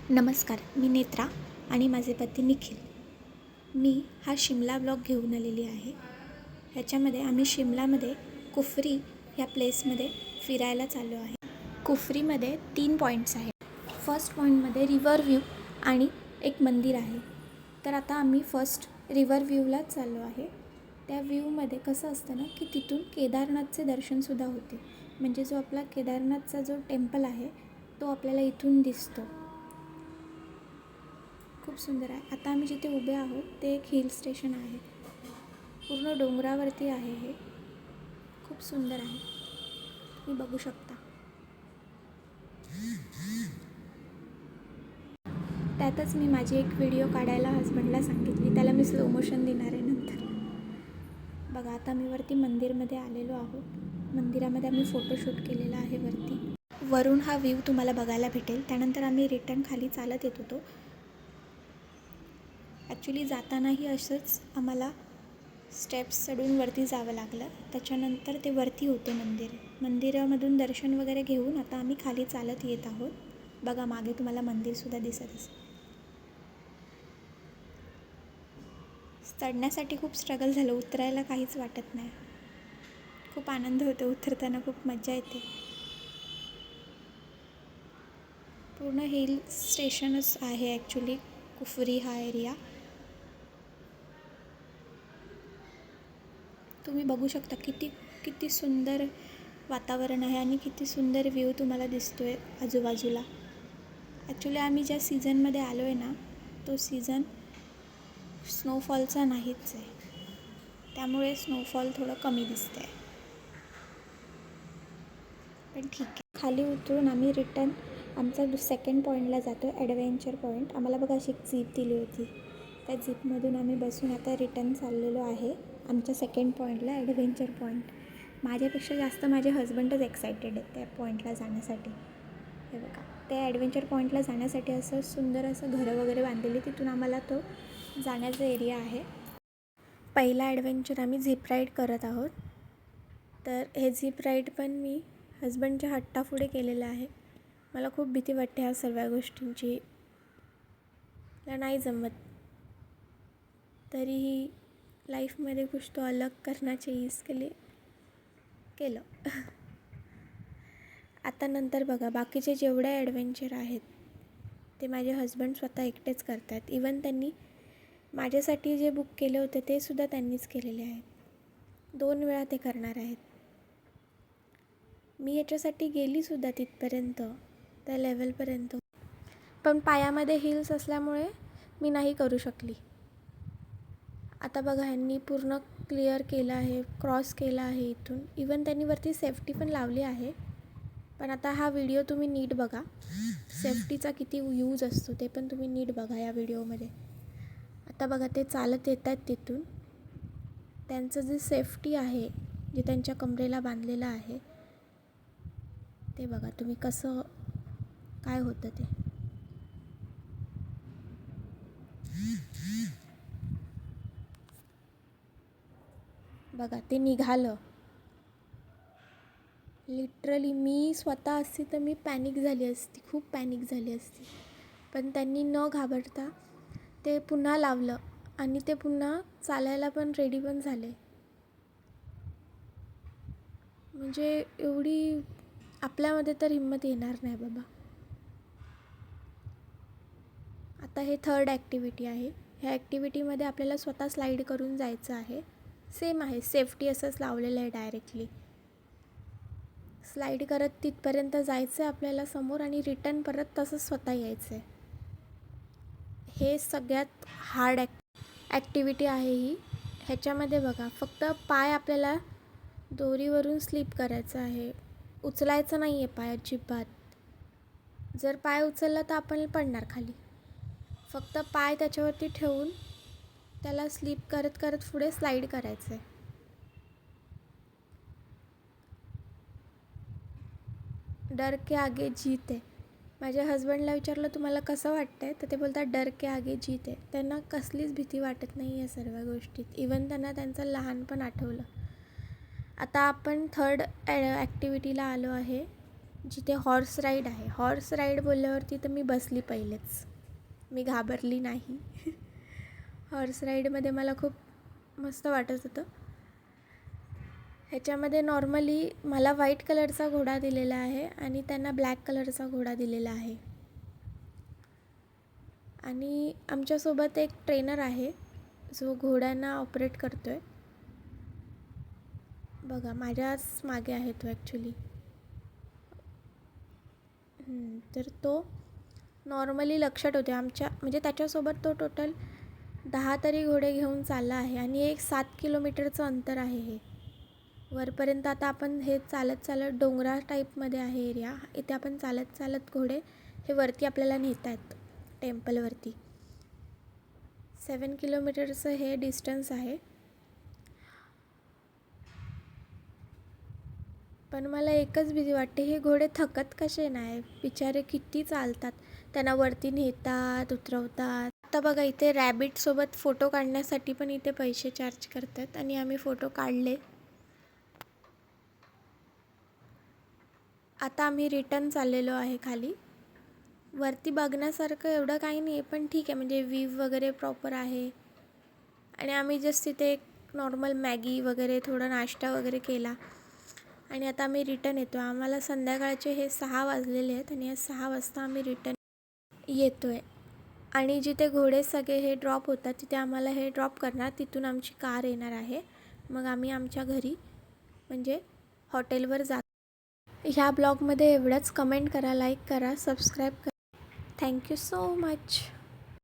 नमस्कार, मी नेत्रा आणि माझे पती निखिल. मी हा शिमला ब्लॉग घेऊन आलेली आहे. ह्याच्यामध्ये आम्ही शिमलामध्ये कुफरी ह्या प्लेसमध्ये फिरायला चाललो आहे. कुफरीमध्ये 3 पॉईंट्स आहेत. फर्स्ट पॉईंटमध्ये रिव्हर व्ह्यू आणि एक मंदिर आहे. तर आता आम्ही फर्स्ट रिव्हर व्ह्यूलाच चाललो आहे. त्या व्ह्यूमध्ये कसं असतं ना की तिथून केदारनाथचे दर्शनसुद्धा होते. म्हणजे जो आपला केदारनाथचा जो टेम्पल आहे तो आपल्याला इथून दिसतो. खूप सुंदर आहे. आता आम्ही जिथे उभे आहोत ते एक हिल स्टेशन आहे. पूर्ण डोंगरावरती आहे हे. खूप सुंदर आहे. तुम्ही बघू शकता. त्यातच मी माझी एक व्हिडिओ काढायला हजबंडला सांगितली. त्याला मी स्लो मोशन देणार आहे नंतर. बघा, आता मी वरती मंदिरमध्ये आलेलो आहोत. मंदिरामध्ये आम्ही फोटोशूट केलेला आहे वरती. वरून हा व्ह्यू तुम्हाला बघायला भेटेल. त्यानंतर आम्ही रिटर्न खाली चालत येत होतो. ॲक्च्युली जातानाही असंच आम्हाला स्टेप्स चढून वरती जावं लागलं. त्याच्यानंतर ते वरती होते मंदिरामधून दर्शन वगैरे घेऊन आता आम्ही खाली चालत येत आहोत. बघा, मागे तुम्हाला मंदिरसुद्धा दिसत असेल. चढण्यासाठी खूप स्ट्रगल झालं, उतरायला काहीच वाटत नाही. खूप आनंद होतो उतरताना, खूप मजा येते. पूर्ण हिल स्टेशनच आहे ॲक्च्युली कुफरी हा एरिया. तुम्ही बघू शकता किती सुंदर वातावरण आहे आणि किती सुंदर व्ह्यू तुम्हाला दिसतो आहे आजूबाजूला. ॲक्च्युली आम्ही ज्या सीझनमध्ये आलो आहे ना तो सीझन स्नोफॉलचा नाहीच आहे. त्यामुळे स्नोफॉल थोडं कमी दिसतं आहे. पण ठीक आहे. खाली उतरून आम्ही रिटर्न आमचा सेकंड पॉईंटला जातो आहे, ॲडव्हेंचर पॉईंट. आम्हाला बघा अशी एक जीप दिली होती. त्या जीपमधून आम्ही बसून आता रिटर्न चाललेलो आहे आमच्या सेकंड पॉईंटला, ॲडव्हेंचर पॉईंट. माझ्यापेक्षा जास्त माझे हजबंडच एक्सायटेड आहेत त्या पॉईंटला जाण्यासाठी. हे बघा, त्या ॲडव्हेंचर पॉईंटला जाण्यासाठी असं सुंदर असं घरं वगैरे बांधलेली. तिथून आम्हाला तो जाण्याचा एरिया आहे. पहिला ॲडव्हेंचर आम्ही झिप राईड करत आहोत. तर हे झिप राईड पण मी हजबंडच्या हट्टापुढे केलेलं आहे. मला खूप भीती वाटते ह्या सर्व गोष्टींची. मला नाही जमत. तरीही लाईफमध्ये कुछ तो अलग करना चाहिए, इसके लिए केलं. आता नंतर बघा, बाकीचे जेवढे ॲडव्हेंचर आहेत ते माझे हजबंड स्वतः एकटेच करतात. इवन त्यांनी माझ्यासाठी जे बुक केले होते ते सुद्धा त्यांनीच केलेले आहेत. 2 वेळा ते करणार आहेत. मी याच्यासाठी गेलीसुद्धा तिथपर्यंत, त्या लेवलपर्यंत. पण पायामध्ये हिल्स असल्यामुळे मी नाही करू शकली. आता बघा, ह्यांनी पूर्ण क्लिअर केलं आहे, क्रॉस केला आहे इथून. इवन त्यांनी वरती सेफ्टी पण लावली आहे. पण आता हा व्हिडिओ तुम्ही नीट बघा. सेफ्टीचा किती यूज असतो ते पण तुम्ही नीट बघा या व्हिडिओमध्ये. आता बघा, ते चालत येत आहेत तिथून. त्यांचं जे सेफ्टी आहे, जे त्यांच्या कमरेला बांधलेलं आहे, ते बघा तुम्ही कसं काय होतं ते. बघा, ते निघालं. लिटरली मी स्वतः असती तर मी पॅनिक झाली असती, खूप पॅनिक झाली असती. पण त्यांनी न घाबरता ते पुन्हा लावलं आणि ते पुन्हा चालायला पण रेडी पण झाले. म्हणजे एवढी आपल्यामध्ये तर हिंमत येणार नाही बाबा. आता हे थर्ड ॲक्टिव्हिटी आहे. ह्या ॲक्टिव्हिटीमध्ये आपल्याला स्वतः स्लाईड करून जायचं आहे. सेम आहे, सेफ्टी असंच लावलेलं आहे डायरेक्टली. स्लाईड करत तिथपर्यंत जायचं आहे आपल्याला समोर आणि रिटर्न परत तसंच स्वतः यायचं आहे. हे सगळ्यात हार्ड ॲक्टिव्हिटी आहे ही. ह्याच्यामध्ये बघा, फक्त पाय आपल्याला दोरीवरून स्लिप करायचं आहे, उचलायचं नाही आहे पाय अजिबात. जर पाय उचलला तर आपण पडणार खाली. फक्त पाय त्याच्यावरती ठेवून त्याला स्लिप करत करत पुढे स्लाईड करायचं आहे. डर के आगे जीत आहे. माझ्या हजबंडला विचारलं तुम्हाला कसं वाटतं आहे, तर ते बोलतात डर के आगे जीत आहे. त्यांना कसलीच भीती वाटत नाही या सर्व गोष्टीत. इवन त्यांना त्यांचं लहानपण आठवलं. आता आपण थर्ड ॲक्टिव्हिटीला आलो आहे. जिथे हॉर्स राईड आहे. हॉर्स राईड बोलल्यावरती तर मी बसली पहिलेच, मी घाबरली नाही. हॉर्स राईडमध्ये मला खूप मस्त वाटत होतं. ह्याच्यामध्ये नॉर्मली मला व्हाईट कलरचा घोडा दिलेला आहे आणि त्यांना ब्लॅक कलरचा घोडा दिलेला आहे. आणि आमच्यासोबत एक ट्रेनर आहे जो घोड्यांना ऑपरेट करतो आहे. बघा माझ्याच मागे आहे तो ॲक्च्युली. तर तो नॉर्मली लक्ष ठेवतो आमच्या, म्हणजे त्याच्यासोबत तो टोटल 10 तरी घोडे घेऊन चालला आहे. आणि एक 7 किलोमीटरचं अंतर आहे हे वरपर्यंत. आता आपण हे चालत चालत, डोंगरा टाईपमध्ये आहे एरिया, इथे आपण चालत चालत घोडे हे वरती आपल्याला नेत आहेत टेम्पलवरती. 7 किलोमीटरचं हे डिस्टन्स आहे. पण मला एकच भीती वाटते, हे घोडे थकत कसे नाही, बिचारे किती चालतात, त्यांना वरती नेतात उतरवतात. आता बघा इथे रॅबिटसोबत फोटो काढण्यासाठी पण इथे पैसे चार्ज करतात आणि आम्ही फोटो काढले. आता आम्ही रिटर्न चाललेलो आहे खाली. वरती बघण्यासारखं एवढं काही नाही आहे, पण ठीक आहे, म्हणजे व्ह्यू वगैरे प्रॉपर आहे. आणि आम्ही जस्ट तिथे एक नॉर्मल मॅगी वगैरे थोडा नाश्ता वगैरे केला आणि आता आम्ही रिटर्न येतो. आम्हाला संध्याकाळचे हे 6 वाजलेले आहेत आणि या 6 वाजता आम्ही रिटर्न येतो आहे. आणि जिथे घोडे सगळे हे ड्रॉप होतात तिथे आम्हाला हे ड्रॉप करणार, तिथून आमची कार येणार आहे. मग आम्ही आमच्या घरी म्हणजे हॉटेलवर जातो. ह्या ब्लॉगमध्ये एवढंच. कमेंट करा, लाईक करा, सबस्क्राईब करा. Thank you so much.